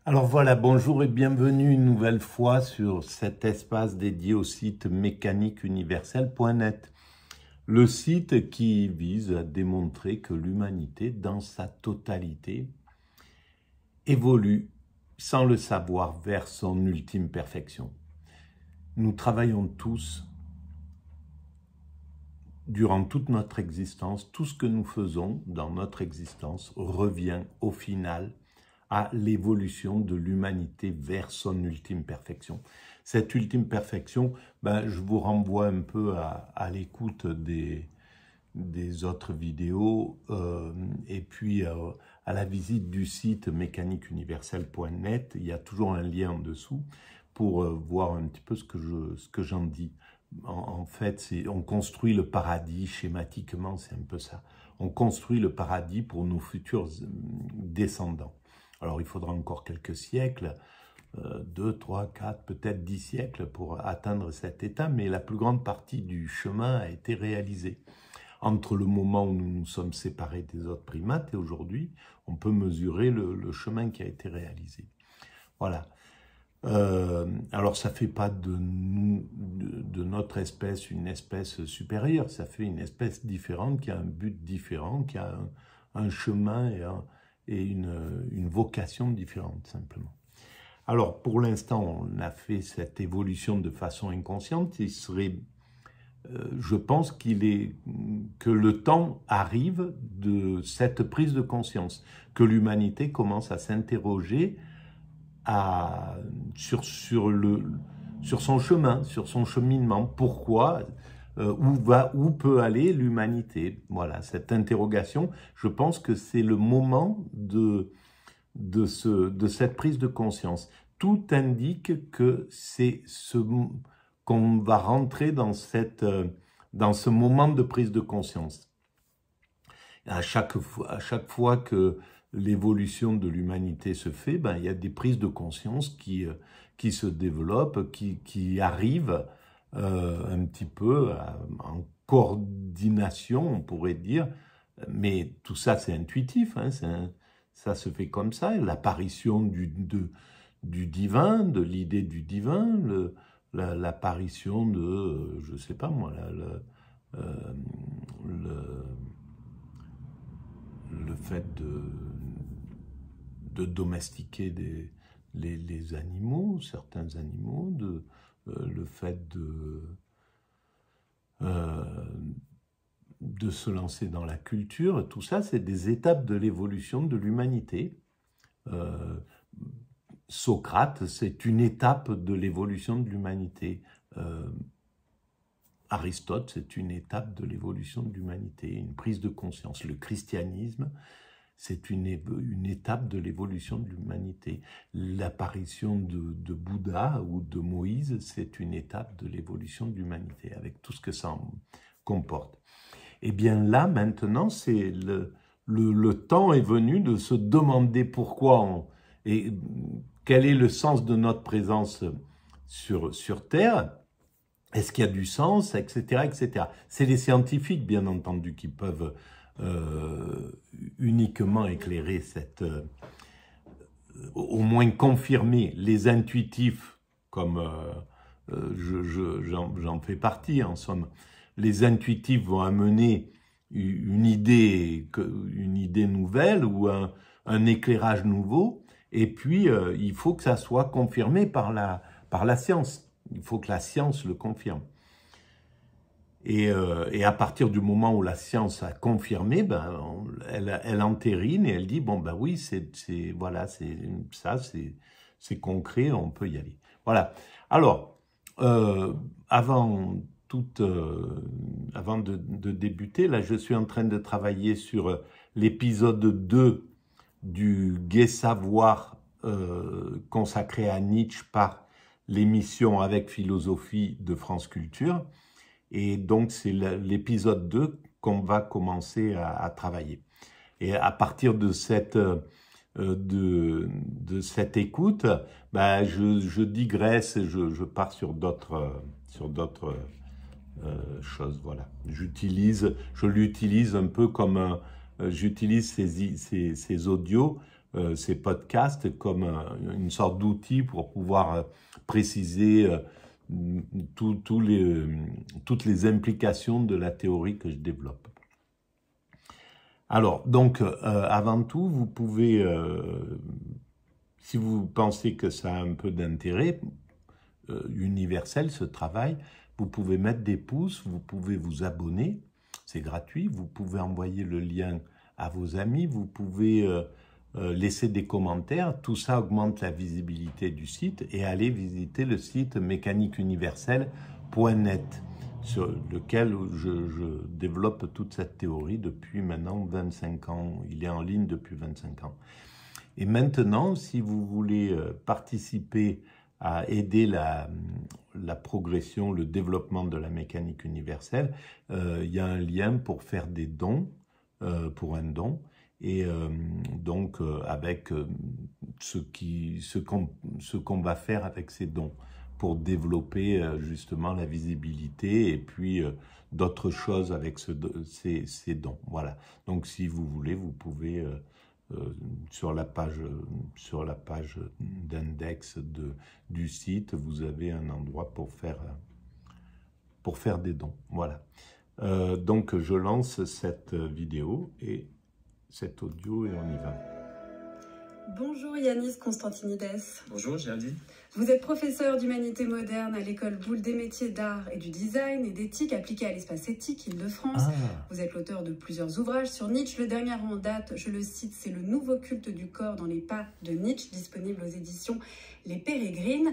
Alors voilà, bonjour et bienvenue une nouvelle fois sur cet espace dédié au site mécaniqueuniverselle.net. Le site qui vise à démontrer que l'humanité, dans sa totalité, évolue sans le savoir vers son ultime perfection. Nous travaillons tous, durant toute notre existence, tout ce que nous faisons dans notre existence revient au final à l'évolution de l'humanité vers son ultime perfection. Cette ultime perfection, je vous renvoie un peu à l'écoute des autres vidéos et puis à la visite du site mécaniqueuniverselle.net. Il y a toujours un lien en dessous pour voir un petit peu ce que j'en dis. En fait, on construit le paradis schématiquement, c'est un peu ça. On construit le paradis pour nos futurs descendants. Alors, il faudra encore quelques siècles, 2, 3, 4, peut-être 10 siècles pour atteindre cet état, mais la plus grande partie du chemin a été réalisée. Entre le moment où nous nous sommes séparés des autres primates et aujourd'hui, on peut mesurer le chemin qui a été réalisé. Voilà. Alors, ça ne fait pas de notre espèce une espèce supérieure, ça fait une espèce différente qui a un but différent, qui a un chemin et une vocation différente, simplement. Alors, pour l'instant, on a fait cette évolution de façon inconsciente. Il serait, je pense que le temps arrive de cette prise de conscience, que l'humanité commence à s'interroger sur son chemin, sur son cheminement. Pourquoi où peut aller l'humanité? Voilà, cette interrogation, je pense que c'est le moment de cette prise de conscience. Tout indique que c'est qu'on va rentrer dans ce moment de prise de conscience. À chaque fois que l'évolution de l'humanité se fait, il y a des prises de conscience qui se développent, qui arrivent un petit peu en coordination, on pourrait dire, mais tout ça c'est intuitif, hein, ça se fait comme ça, l'apparition du divin, de l'idée du divin, l'apparition de, je sais pas moi, le fait de domestiquer les animaux, certains animaux, le fait de se lancer dans la culture, tout ça, c'est des étapes de l'évolution de l'humanité. Socrate, c'est une étape de l'évolution de l'humanité. Aristote, c'est une étape de l'évolution de l'humanité, une prise de conscience. Le christianisme, c'est une étape de l'évolution de l'humanité. L'apparition de Bouddha ou de Moïse, c'est une étape de l'évolution de l'humanité, avec tout ce que ça comporte. Et bien là, maintenant, c'est le temps est venu de se demander pourquoi et quel est le sens de notre présence sur Terre. Est-ce qu'il y a du sens, etc., etc. C'est les scientifiques, bien entendu, qui peuvent uniquement éclairer au moins confirmer. Les intuitifs, comme j'en fais partie, en somme, les intuitifs vont amener une idée nouvelle ou un éclairage nouveau, et puis il faut que ça soit confirmé par la science. Il faut que la science le confirme. Et à partir du moment où la science a confirmé, elle entérine et elle dit oui, c'est concret, on peut y aller. Voilà. Alors, avant de débuter, là, je suis en train de travailler sur l'épisode 2 du Gai Savoir consacré à Nietzsche par l'émission Avec Philosophie de France Culture. Et donc, c'est l'épisode 2 qu'on va commencer à travailler. Et à partir de cette écoute, je digresse, je pars sur d'autres choses. Voilà. Je l'utilise un peu comme j'utilise ces audios ces podcasts comme une sorte d'outil pour pouvoir préciser toutes les implications de la théorie que je développe. Alors, donc, avant tout, vous pouvez, si vous pensez que ça a un peu d'intérêt universel, ce travail, vous pouvez mettre des pouces, vous pouvez vous abonner, c'est gratuit, vous pouvez envoyer le lien à vos amis, vous pouvez laisser des commentaires, tout ça augmente la visibilité du site, et allez visiter le site mécaniqueuniverselle.net sur lequel je développe toute cette théorie depuis maintenant 25 ans. Il est en ligne depuis 25 ans. Et maintenant, si vous voulez participer à aider la progression, le développement de la mécanique universelle, il y a un lien pour faire des dons, pour un don, et donc avec ce qu'on va faire avec ces dons pour développer justement la visibilité et puis d'autres choses avec ces dons. Voilà. Donc si vous voulez, vous pouvez sur la page d'index du site, vous avez un endroit pour faire des dons. Voilà. Donc je lance cette vidéo et cet audio et on y va. Bonjour Yanis Constantinides. Bonjour Géraldine. Vous êtes professeur d'humanité moderne à l'école Boulle des métiers d'art et du design et d'éthique appliquée à l'espace éthique Île-de-France. Vous êtes l'auteur de plusieurs ouvrages sur Nietzsche. Le dernier en date, je le cite, c'est Le nouveau culte du corps dans les pas de Nietzsche, disponible aux éditions Les Pérégrines.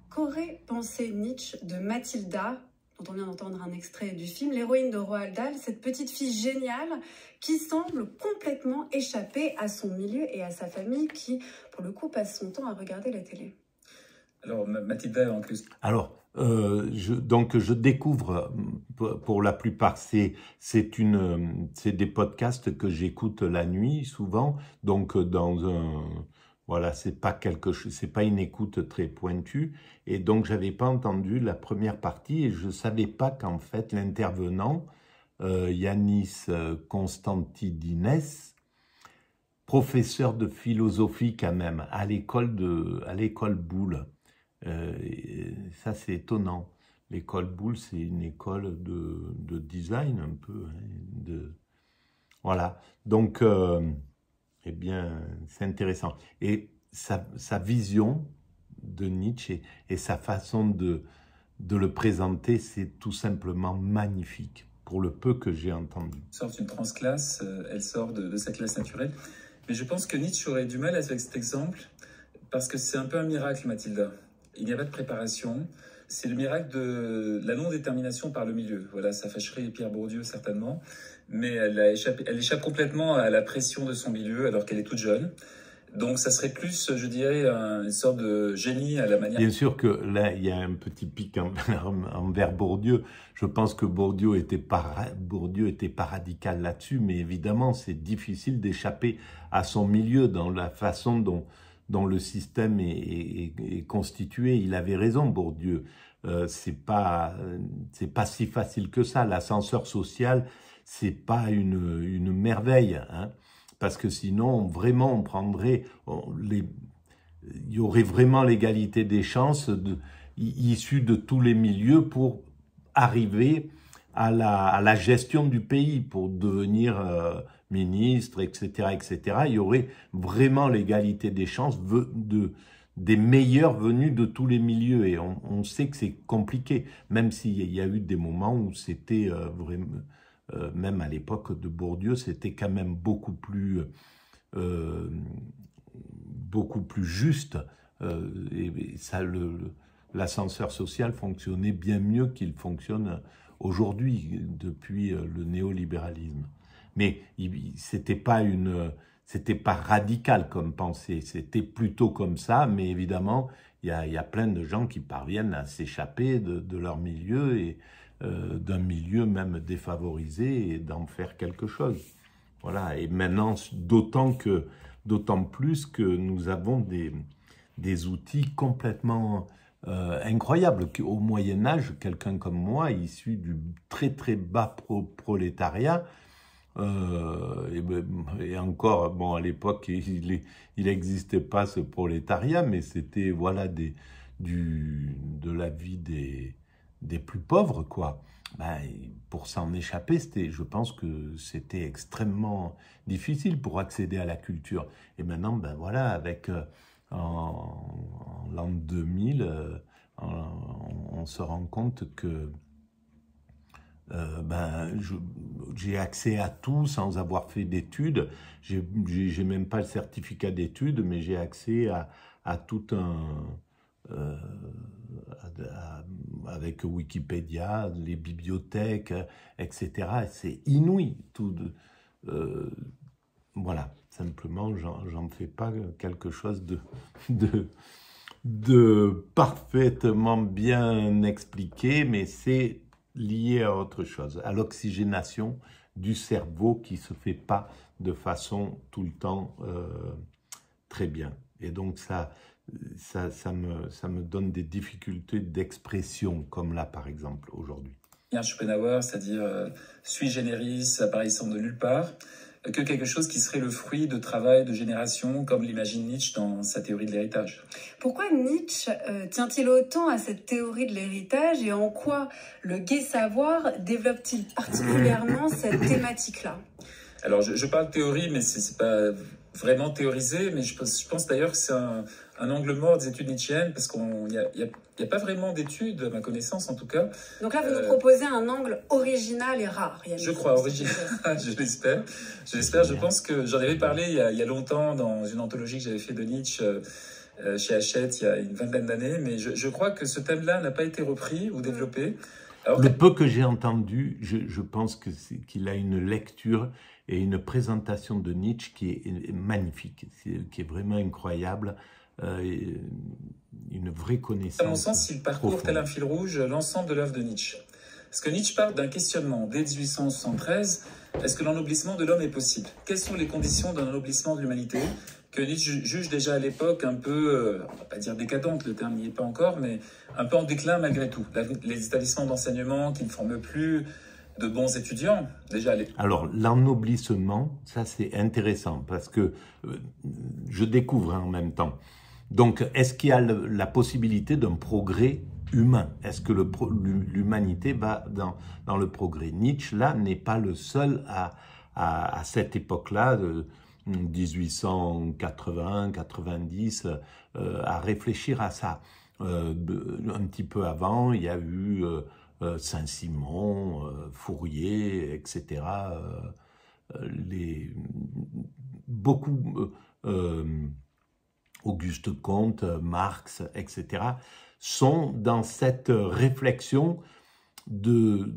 Qu'aurait pensé Nietzsche de Mathilda, dont on vient d'entendre un extrait du film, l'héroïne de Roald Dahl, cette petite fille géniale qui semble complètement échapper à son milieu et à sa famille, qui, pour le coup, passe son temps à regarder la télé. Alors, Mathilda, en plus... Alors, donc je découvre, pour la plupart, c'est des podcasts que j'écoute la nuit, souvent, donc dans un... Voilà, c'est pas une écoute très pointue, et donc j'avais pas entendu la première partie, et je savais pas qu'en fait l'intervenant, Yanis Constantinides, professeur de philosophie quand même, à l'école Boulle. Ça c'est étonnant. L'école Boulle, c'est une école de design un peu. Voilà, donc... eh bien, c'est intéressant. Et sa vision de Nietzsche et sa façon de le présenter, c'est tout simplement magnifique, pour le peu que j'ai entendu. Elle sort d'une transclasse, elle sort de sa classe naturelle. Mais je pense que Nietzsche aurait du mal avec cet exemple, parce que c'est un peu un miracle, Mathilda. Il n'y a pas de préparation. C'est le miracle de la non-détermination par le milieu. Voilà, ça fâcherait Pierre Bourdieu certainement, mais elle échappe complètement à la pression de son milieu alors qu'elle est toute jeune. Donc ça serait plus, je dirais, une sorte de génie à la manière... Bien sûr que là, il y a un petit pic envers Bourdieu. Je pense que Bourdieu était pas radical là-dessus, mais évidemment, c'est difficile d'échapper à son milieu dans la façon dont le système est constitué. Il avait raison, Bourdieu. C'est pas si facile que ça. L'ascenseur social, c'est pas une merveille, hein, parce que sinon, vraiment, il y aurait vraiment l'égalité des chances issues de tous les milieux pour arriver à la gestion du pays, pour devenir ministre, etc., etc. Il y aurait vraiment l'égalité des chances des meilleurs venus de tous les milieux. Et on sait que c'est compliqué, même s'il y a eu des moments où c'était vraiment... même à l'époque de Bourdieu, c'était quand même beaucoup plus juste. Et ça, l'ascenseur social fonctionnait bien mieux qu'il fonctionne aujourd'hui, depuis le néolibéralisme. Mais c'était pas radical comme pensée, c'était plutôt comme ça, mais évidemment, il y a plein de gens qui parviennent à s'échapper de leur milieu et d'un milieu même défavorisé et d'en faire quelque chose. Voilà, et maintenant, d'autant plus que nous avons des outils complètement incroyables. Au Moyen-Âge, quelqu'un comme moi, issu du très très bas prolétariat, Et encore, bon, à l'époque, il n'existait pas ce prolétariat, mais c'était, voilà, de la vie des plus pauvres, quoi. Ben, pour s'en échapper, je pense que c'était extrêmement difficile pour accéder à la culture. Et maintenant, ben voilà, avec en l'an 2000, on se rend compte que j'ai accès à tout sans avoir fait d'études. J'ai même pas le certificat d'études, mais j'ai accès à tout avec Wikipédia, les bibliothèques, etc. C'est inouï. Voilà, simplement, j'en fais pas quelque chose de parfaitement bien expliqué, mais c'est lié à autre chose, à l'oxygénation du cerveau qui se fait pas de façon tout le temps très bien. Et donc ça me donne des difficultés d'expression, comme là par exemple aujourd'hui. Il y a un Schopenhauer, c'est-à-dire sui generis, apparaissant de nulle part, que quelque chose qui serait le fruit de travail de génération, comme l'imagine Nietzsche dans sa théorie de l'héritage. Pourquoi Nietzsche tient-il autant à cette théorie de l'héritage et en quoi le gai savoir développe-t-il particulièrement cette thématique-là? Alors, je parle théorie, mais c'est pas vraiment théorisé, mais je pense d'ailleurs que c'est un angle mort des études nietzschéennes, parce qu'il n'y a pas vraiment d'études, à ma connaissance en tout cas. Donc là, vous nous proposez un angle original et rare. Je crois, original, je l'espère. Je pense que j'en avais parlé il y a longtemps dans une anthologie que j'avais fait de Nietzsche chez Hachette il y a une vingtaine d'années, mais je crois que ce thème-là n'a pas été repris ou développé. Alors, le peu que j'ai entendu, je pense qu'il a une lecture et une présentation de Nietzsche qui est magnifique, qui est vraiment incroyable, une vraie connaissance. À mon sens, il parcourt tel un fil rouge l'ensemble de l'œuvre de Nietzsche. Parce que Nietzsche part d'un questionnement dès 1873, est-ce que l'ennoblissement de l'homme est possible? Quelles sont les conditions d'un ennoblissement de l'humanité que Nietzsche juge déjà à l'époque un peu, on va pas dire décadente, le terme n'y est pas encore, mais un peu en déclin malgré tout. Les établissements d'enseignement qui ne forment plus de bons étudiants, déjà à l'époque. Alors, l'ennoblissement, ça c'est intéressant, parce que je découvre en même temps. Donc, est-ce qu'il y a la possibilité d'un progrès humain? Est-ce que l'humanité va dans le progrès? Nietzsche, là, n'est pas le seul à cette époque-là, 1880-90, à réfléchir à ça. Un petit peu avant, il y a eu Saint-Simon, Fourier, etc. Auguste Comte, Marx, etc., sont dans cette réflexion de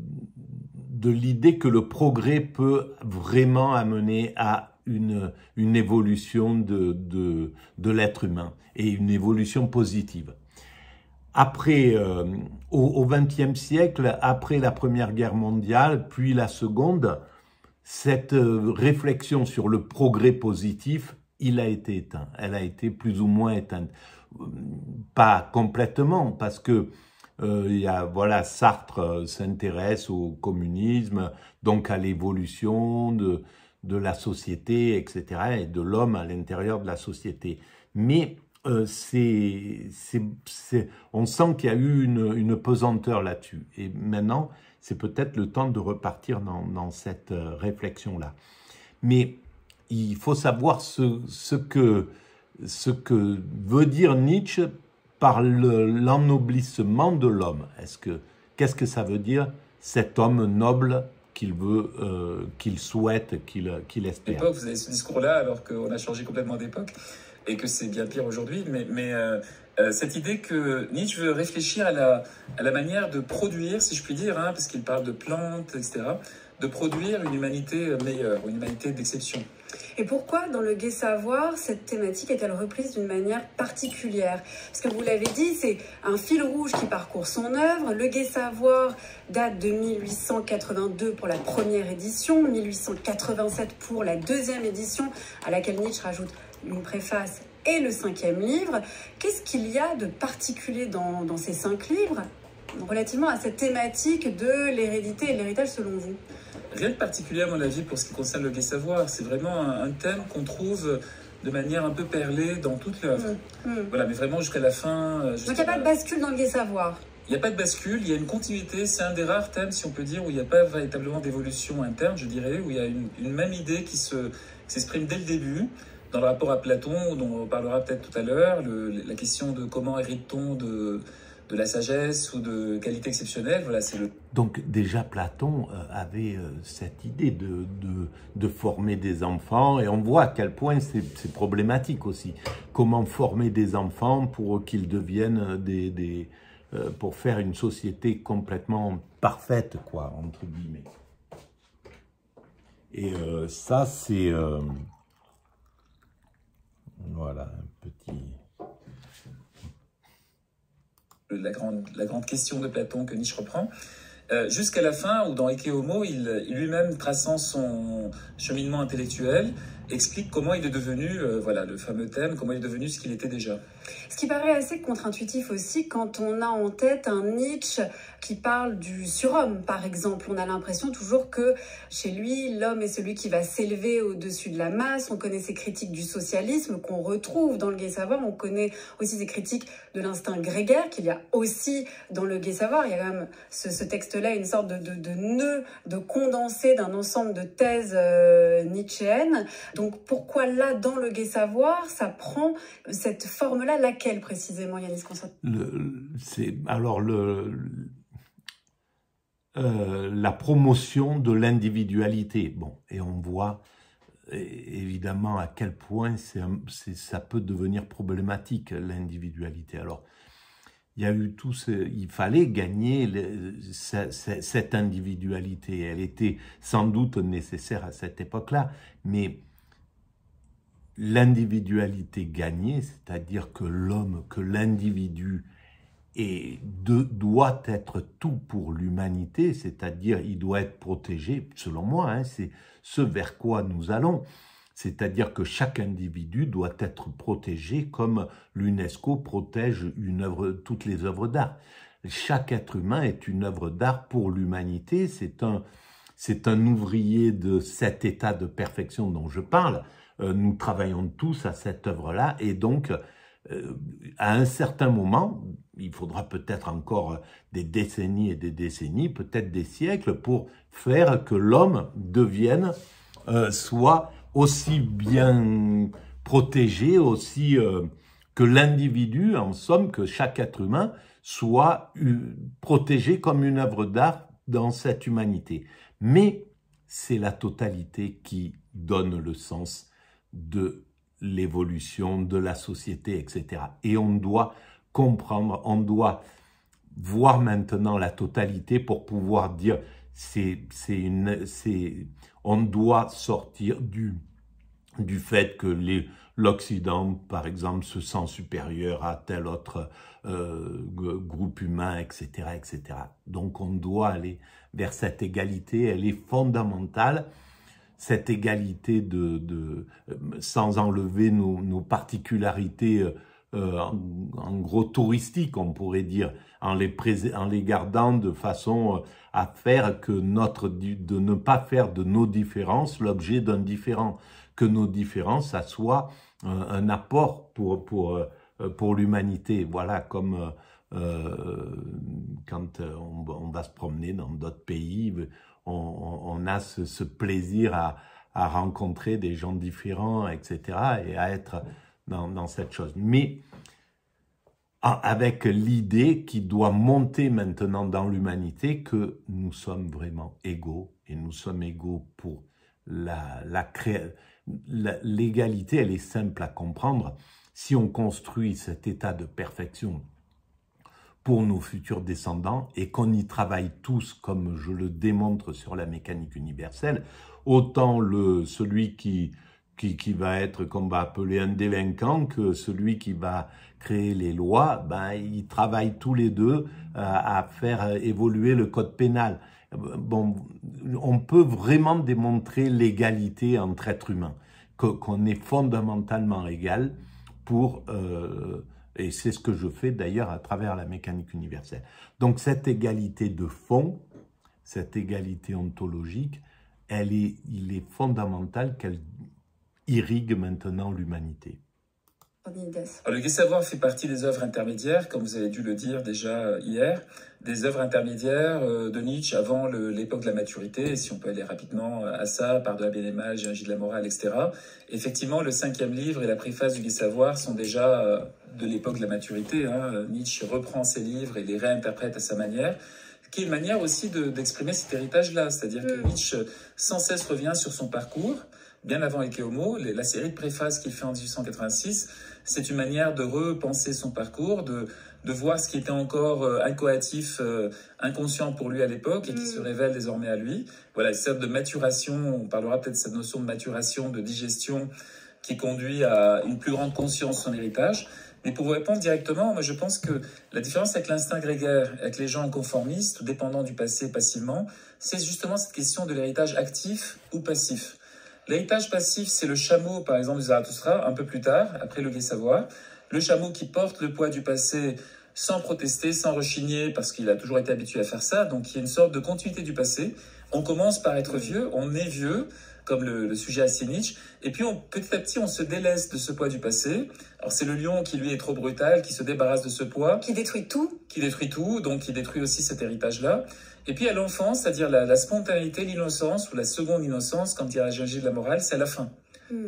l'idée que le progrès peut vraiment amener à une évolution de l'être humain et une évolution positive. Après, au XXe siècle, après la Première Guerre mondiale, puis la Seconde, cette réflexion sur le progrès positif, il a été éteint. Elle a été plus ou moins éteinte. Pas complètement, parce que voilà, Sartre s'intéresse au communisme, donc à l'évolution de la société, etc., et de l'homme à l'intérieur de la société. Mais on sent qu'il y a eu une pesanteur là-dessus. Et maintenant, c'est peut-être le temps de repartir dans cette réflexion-là. Mais il faut savoir ce que veut dire Nietzsche par l'ennoblissement de l'homme. Qu'est-ce que ça veut dire, cet homme noble qu'il veut, qu'il souhaite, qu'il espère? À l'époque, vous avez ce discours-là, alors qu'on a changé complètement d'époque, et que c'est bien pire aujourd'hui, mais cette idée que Nietzsche veut réfléchir à la manière de produire, si je puis dire, hein, parce qu'il parle de plantes, etc., de produire une humanité meilleure, une humanité d'exception. Et pourquoi, dans le gai savoir, cette thématique est-elle reprise d'une manière particulière? Parce que vous l'avez dit, c'est un fil rouge qui parcourt son œuvre. Le gai savoir date de 1882 pour la première édition, 1887 pour la deuxième édition, à laquelle Nietzsche rajoute une préface et le 5e livre. Qu'est-ce qu'il y a de particulier dans ces 5 livres relativement à cette thématique de l'hérédité et de l'héritage selon vous? Rien de particulier à mon avis pour ce qui concerne le gai savoir. C'est vraiment un thème qu'on trouve de manière un peu perlée dans toute l'œuvre. Voilà, mais vraiment jusqu'à la fin. Donc il n'y a pas de bascule dans le gai savoir. Il n'y a pas de bascule, il y a une continuité. C'est un des rares thèmes, si on peut dire, où il n'y a pas véritablement d'évolution interne, je dirais, où il y a une même idée qui s'exprime dès le début. Dans le rapport à Platon, dont on parlera peut-être tout à l'heure, la question de comment hérite-t-on de la sagesse ou de qualité exceptionnelle, voilà, c'est le... Donc déjà Platon avait cette idée de former des enfants, et on voit à quel point c'est problématique aussi. Comment former des enfants pour qu'ils deviennent pour faire une société complètement parfaite, quoi, entre guillemets. Et ça, c'est... voilà, un petit... La grande question de Platon que Nietzsche reprend, jusqu'à la fin, où dans Ecce Homo, il lui-même, traçant son cheminement intellectuel, explique comment il est devenu, voilà, le fameux thème, comment il est devenu ce qu'il était déjà. Ce qui paraît assez contre-intuitif aussi quand on a en tête un Nietzsche qui parle du surhomme, par exemple. On a l'impression toujours que chez lui, l'homme est celui qui va s'élever au-dessus de la masse. On connaît ses critiques du socialisme qu'on retrouve dans le gai savoir. On connaît aussi ses critiques de l'instinct grégaire qu'il y a aussi dans le gai savoir. Il y a quand même ce texte-là, une sorte de nœud, de condensé d'un ensemble de thèses nietzschéennes. Donc pourquoi là, dans le gai savoir, ça prend cette forme-là, laquelle précisément, Yanis Constant? La promotion de l'individualité. Bon, et on voit évidemment à quel point ça peut devenir problématique, l'individualité. Alors, il y a eu il fallait gagner cette individualité. Elle était sans doute nécessaire à cette époque-là, mais l'individualité gagnée, c'est-à-dire que l'individu doit être tout pour l'humanité, c'est-à-dire il doit être protégé, selon moi, hein, c'est ce vers quoi nous allons, c'est-à-dire que chaque individu doit être protégé comme l'UNESCO protège toutes les œuvres d'art. Chaque être humain est une œuvre d'art pour l'humanité, c'est un ouvrier de cet état de perfection dont je parle. Nous travaillons tous à cette œuvre-là, et donc à un certain moment, il faudra peut-être encore des décennies et des décennies, peut-être des siècles, pour faire que l'homme devienne, soit aussi bien protégé, aussi que l'individu, en somme, que chaque être humain soit protégé comme une œuvre d'art dans cette humanité. Mais c'est la totalité qui donne le sens de l'évolution de la société, etc. Et on doit comprendre, on doit voir maintenant la totalité pour pouvoir dire on doit sortir du fait que l'Occident, par exemple, se sent supérieur à tel autre groupe humain, etc., etc. Donc on doit aller vers cette égalité, elle est fondamentale. Cette égalité sans enlever nos particularités en gros touristiques, on pourrait dire, en les gardant de façon à faire que de ne pas faire de nos différences l'objet d'un différent, que nos différences, ça soit un apport pour l'humanité. Voilà, comme quand on va se promener dans d'autres pays, on a ce plaisir à rencontrer des gens différents, etc., et à être dans cette chose. Mais avec l'idée qui doit monter maintenant dans l'humanité que nous sommes vraiment égaux, et nous sommes égaux pour l'égalité, elle est simple à comprendre. Si on construit cet état de perfection pour nos futurs descendants et qu'on y travaille tous, comme je le démontre sur la mécanique universelle, autant celui qui va être, qu'on va appeler un délinquant, que celui qui va créer les lois, ils travaillent tous les deux à faire évoluer le code pénal. Bon, on peut vraiment démontrer l'égalité entre êtres humains, qu'on est fondamentalement égal et c'est ce que je fais d'ailleurs à travers la mécanique universelle. Donc cette égalité de fond, cette égalité ontologique, il est fondamental qu'elle irrigue maintenant l'humanité. Le Gai Savoir fait partie des œuvres intermédiaires, comme vous avez dû le dire déjà hier, des œuvres intermédiaires de Nietzsche avant l'époque de la maturité, et si on peut aller rapidement à ça, Par-delà bien et mal, Généalogie de la morale, etc. Effectivement, le 5e livre et la préface du Gai Savoir sont déjà de l'époque de la maturité. Nietzsche reprend ces livres et les réinterprète à sa manière, qui est une manière aussi d'exprimer cet héritage-là, c'est-à-dire que Nietzsche sans cesse revient sur son parcours, bien avant Ecce Homo, la série de préfaces qu'il fait en 1886, c'est une manière de repenser son parcours, de voir ce qui était encore incoatif, inconscient pour lui à l'époque et qui se révèle désormais à lui. Voilà, une sorte de maturation, on parlera peut-être de cette notion de maturation, de digestion qui conduit à une plus grande conscience de son héritage. Mais pour vous répondre directement, moi je pense que la différence avec l'instinct grégaire, avec les gens conformistes ou dépendants du passé passivement, c'est justement cette question de l'héritage actif ou passif. L'héritage passif, c'est le chameau, par exemple, de Zarathustra, un peu plus tard, après le Gai Savoir. Le chameau qui porte le poids du passé sans protester, sans rechigner, parce qu'il a toujours été habitué à faire ça. Donc, il y a une sorte de continuité du passé. On commence par être vieux, on est vieux, comme le sujet assez Nietzsche. Et puis, petit à petit, on se délaisse de ce poids du passé. Alors, c'est le lion qui, lui, est trop brutal, qui se débarrasse de ce poids. Qui détruit tout. Qui détruit tout, donc qui détruit aussi cet héritage-là. Et puis à l'enfance, c'est-à-dire la spontanéité, l'innocence, ou la seconde innocence, comme dirait la Généalogie de la morale, c'est à la fin.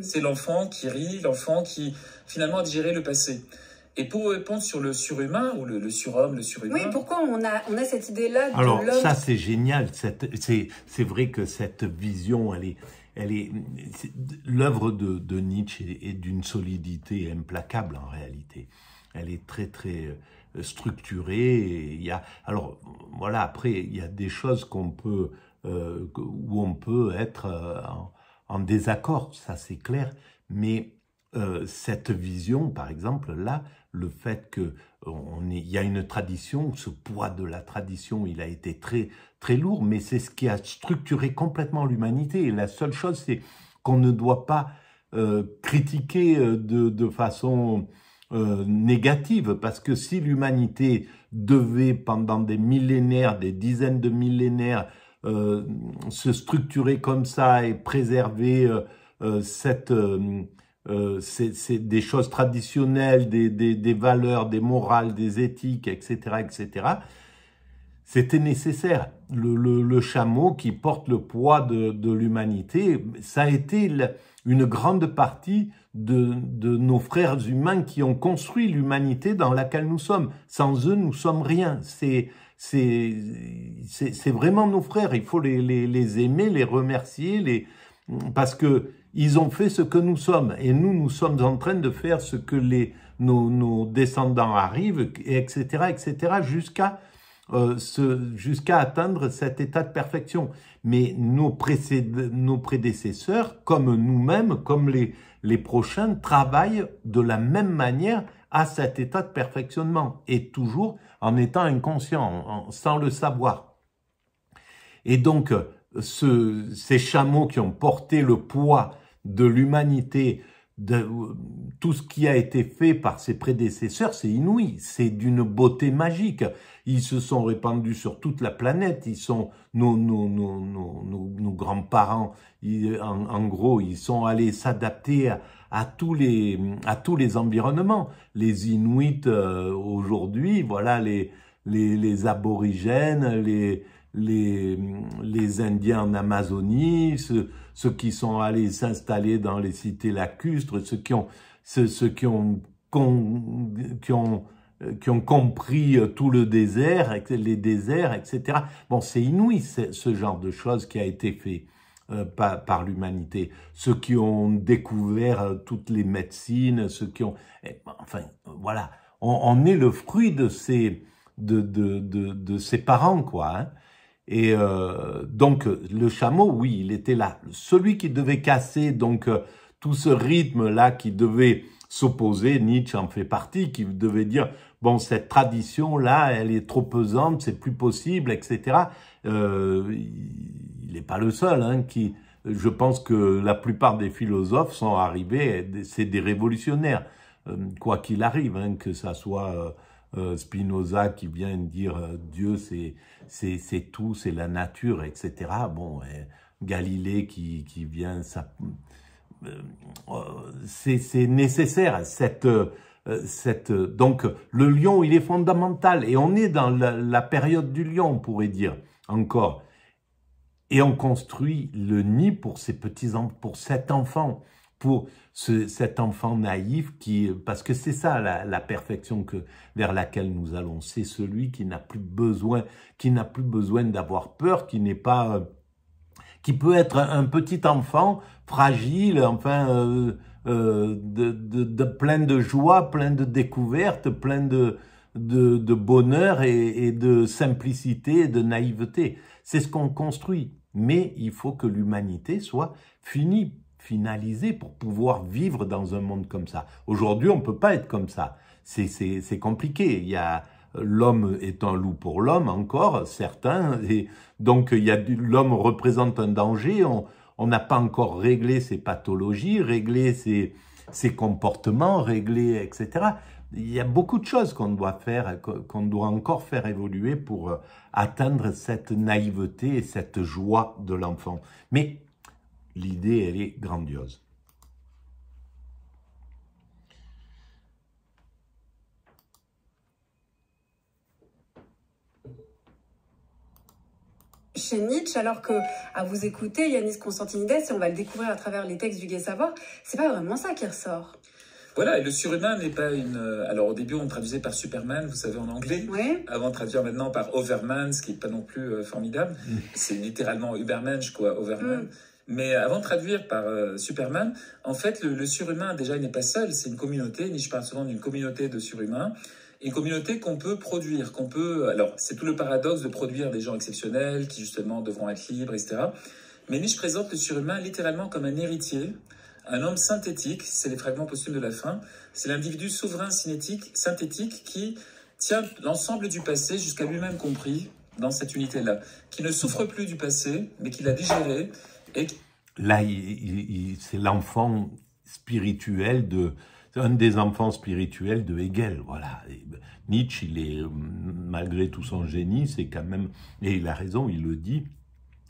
C'est l'enfant qui rit, l'enfant qui finalement a digéré le passé. Et pour répondre sur le surhumain, ou le surhomme, le surhumain... Oui, pourquoi on a cette idée-là de Alors, l'homme... ça c'est génial, c'est vrai que cette vision, l'œuvre de Nietzsche est d'une solidité implacable en réalité. Elle est très très structurée. Et alors voilà, après il y a des choses où on peut être en désaccord, ça c'est clair. Mais cette vision, par exemple, là, le fait que il y a une tradition, ce poids de la tradition, il a été très très lourd, mais c'est ce qui a structuré complètement l'humanité. Et la seule chose, c'est qu'on ne doit pas critiquer de façon négative, parce que si l'humanité devait pendant des millénaires, des dizaines de millénaires, se structurer comme ça et préserver c'est des choses traditionnelles, des valeurs, des morales, des éthiques, etc., etc., c'était nécessaire. Le chameau qui porte le poids de l'humanité, ça a été une grande partie de nos frères humains qui ont construit l'humanité dans laquelle nous sommes. Sans eux, nous sommes rien. C'est vraiment nos frères. Il faut les aimer, les remercier, parce que ils ont fait ce que nous sommes. Et nous sommes en train de faire ce que nos descendants arrivent, etc., etc., jusqu'à atteindre cet état de perfection. Mais nos prédécesseurs, comme nous-mêmes, comme les prochains, travaillent de la même manière à cet état de perfectionnement, et toujours en étant inconscient, sans le savoir. Et donc, ces chameaux qui ont porté le poids de l'humanité, de tout ce qui a été fait par ses prédécesseurs, c'est inouï, c'est d'une beauté magique. Ils se sont répandus sur toute la planète, ils sont nos grands-parents, en gros, ils sont allés s'adapter à tous les environnements. Les Inuits aujourd'hui, voilà, les aborigènes, les Indiens en Amazonie, ceux qui sont allés s'installer dans les cités lacustres, ceux qui ont compris tout le désert, les déserts, etc. Bon, c'est inouï ce genre de choses qui a été fait par l'humanité. Ceux qui ont découvert toutes les médecines, ceux qui ont... Enfin, voilà, on est le fruit de ces parents, quoi, hein. Et donc, le chameau, oui, il était là. Celui qui devait casser donc tout ce rythme-là, qui devait s'opposer, Nietzsche en fait partie, qui devait dire, bon, cette tradition-là, elle est trop pesante, c'est plus possible, etc. Il n'est pas le seul, hein, je pense que la plupart des philosophes sont arrivés, c'est des révolutionnaires, quoi qu'il arrive, hein, que ça soit... Spinoza qui vient dire Dieu c'est tout, c'est la nature, etc. Bon, Galilée qui vient, c'est nécessaire, donc le lion, il est fondamental, et on est dans la période du lion, on pourrait dire, encore. Et on construit le nid pour pour cet enfant, pour cet enfant naïf parce que c'est ça la perfection vers laquelle nous allons. C'est celui qui n'a plus besoin d'avoir peur, qui peut être un petit enfant fragile, enfin, plein de joie, plein de découvertes, plein de bonheur et de simplicité et de naïveté. C'est ce qu'on construit. Mais il faut que l'humanité soit finalisée pour pouvoir vivre dans un monde comme ça. Aujourd'hui, on ne peut pas être comme ça. C'est compliqué. L'homme est un loup pour l'homme encore, certains. Et donc, l'homme représente un danger. On n'a pas encore réglé ses pathologies, réglé ses comportements, réglé, etc. Il y a beaucoup de choses qu'on doit faire, qu'on doit encore faire évoluer pour atteindre cette naïveté et cette joie de l'enfant. Mais l'idée, elle est grandiose. Chez Nietzsche, alors que à vous écouter, Yanis Constantinides, et on va le découvrir à travers les textes du Gai Savoir, c'est pas vraiment ça qui ressort. Voilà, et le surhumain n'est pas une... Alors au début, on traduisait par Superman, vous savez, en anglais. Oui. Avant de traduire maintenant par Overman, ce qui n'est pas non plus formidable. C'est littéralement Übermensch, quoi, Overman. Mais avant de traduire par Superman, en fait, le surhumain, déjà, il n'est pas seul, c'est une communauté. Nietzsche parle souvent d'une communauté de surhumains. Une communauté qu'on peut produire, Alors, c'est tout le paradoxe de produire des gens exceptionnels qui, justement, devront être libres, etc. Mais Nietzsche présente le surhumain littéralement comme un héritier, un homme synthétique, c'est les fragments posthumes de la fin, c'est l'individu souverain synthétique qui tient l'ensemble du passé jusqu'à lui-même compris dans cette unité-là, qui ne souffre plus du passé, mais qui l'a digéré. Là, c'est l'enfant spirituel un des enfants spirituels de Hegel, voilà. Nietzsche, il est, malgré tout son génie, c'est quand même, et il a raison, il le dit,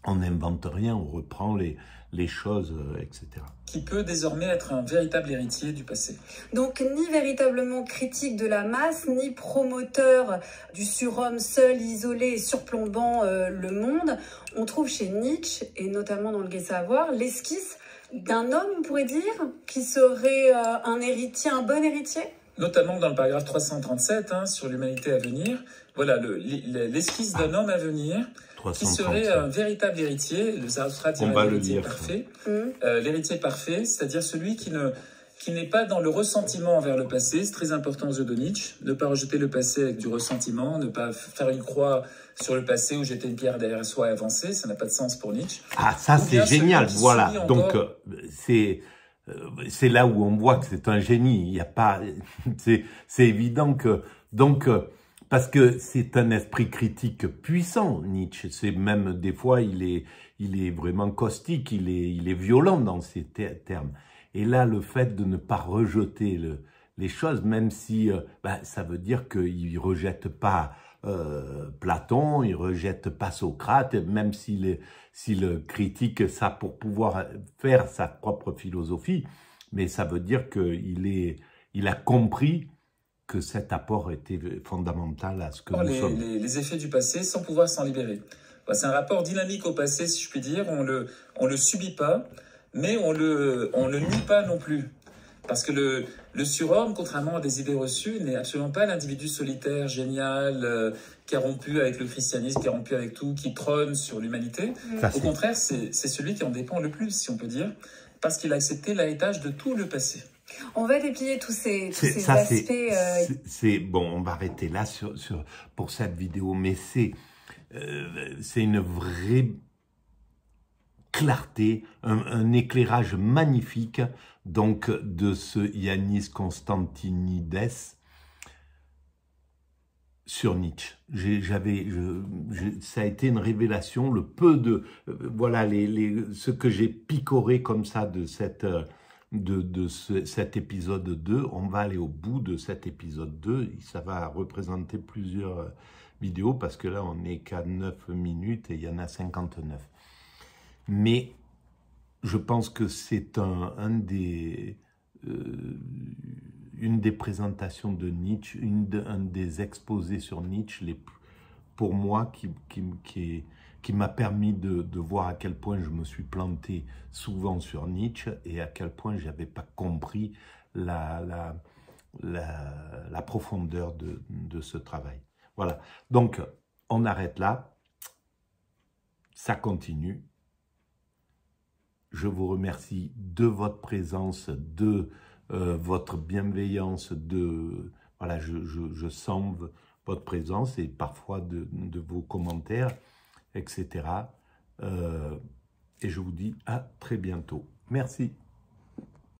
on n'invente rien, on reprend les choses, etc. Qui peut désormais être un véritable héritier du passé. Donc, ni véritablement critique de la masse, ni promoteur du surhomme seul, isolé et surplombant le monde, on trouve chez Nietzsche, et notamment dans le Gai Savoir, l'esquisse d'un homme, on pourrait dire, qui serait un héritier, un bon héritier? Notamment dans le paragraphe 337, sur l'humanité à venir. Voilà, l'esquisse d'un homme à venir, 337. Qui serait un véritable héritier. Le Zarathustra dirait l'héritier parfait. L'héritier parfait, c'est-à-dire celui qui n'est pas dans le ressentiment envers le passé. C'est très important aux yeux de Nietzsche. Ne pas rejeter le passé avec du ressentiment, ne pas faire une croix sur le passé ou jeter une pierre derrière soi et avancer. Ça n'a pas de sens pour Nietzsche. Ah, ça c'est génial, voilà. Donc, c'est là où on voit que c'est un génie. Il y a pas, c'est évident que, donc, parce que c'est un esprit critique puissant, Nietzsche. C'est même, des fois, il est vraiment caustique, il est violent dans ses termes. Et là, le fait de ne pas rejeter les choses, même si, ça veut dire qu'il ne rejette pas Platon, il ne rejette pas Socrate, même s'il critique ça pour pouvoir faire sa propre philosophie, mais ça veut dire qu'il a compris que cet apport était fondamental à ce que nous sommes. Les effets du passé sans pouvoir s'en libérer. C'est un rapport dynamique au passé, si je puis dire. On le subit pas, mais on le nie pas non plus. Parce que le surhomme, contrairement à des idées reçues, n'est absolument pas l'individu solitaire, génial, qui a rompu avec le christianisme, qui a rompu avec tout, qui trône sur l'humanité. Au contraire, c'est celui qui en dépend le plus, si on peut dire, parce qu'il a accepté l'héritage de tout le passé. On va déplier tous ces aspects. Bon, on va arrêter là pour cette vidéo, mais c'est une vraie clarté, un éclairage magnifique donc de ce Yanis Constantinides sur Nietzsche. Ça a été une révélation, le peu de voilà ce que j'ai picoré comme ça de cet épisode 2. On va aller au bout de cet épisode 2. Ça va représenter plusieurs vidéos parce que là on n'est qu'à 9 minutes et il y en a 59. Mais je pense que c'est une des présentations de Nietzsche, un des exposés sur Nietzsche, pour moi, qui m'a permis de voir à quel point je me suis planté souvent sur Nietzsche et à quel point je n'avais pas compris la profondeur de ce travail. Voilà, donc on arrête là, ça continue. Je vous remercie de votre présence, de votre bienveillance, voilà, je sens votre présence et parfois de vos commentaires, etc. Et je vous dis à très bientôt. Merci.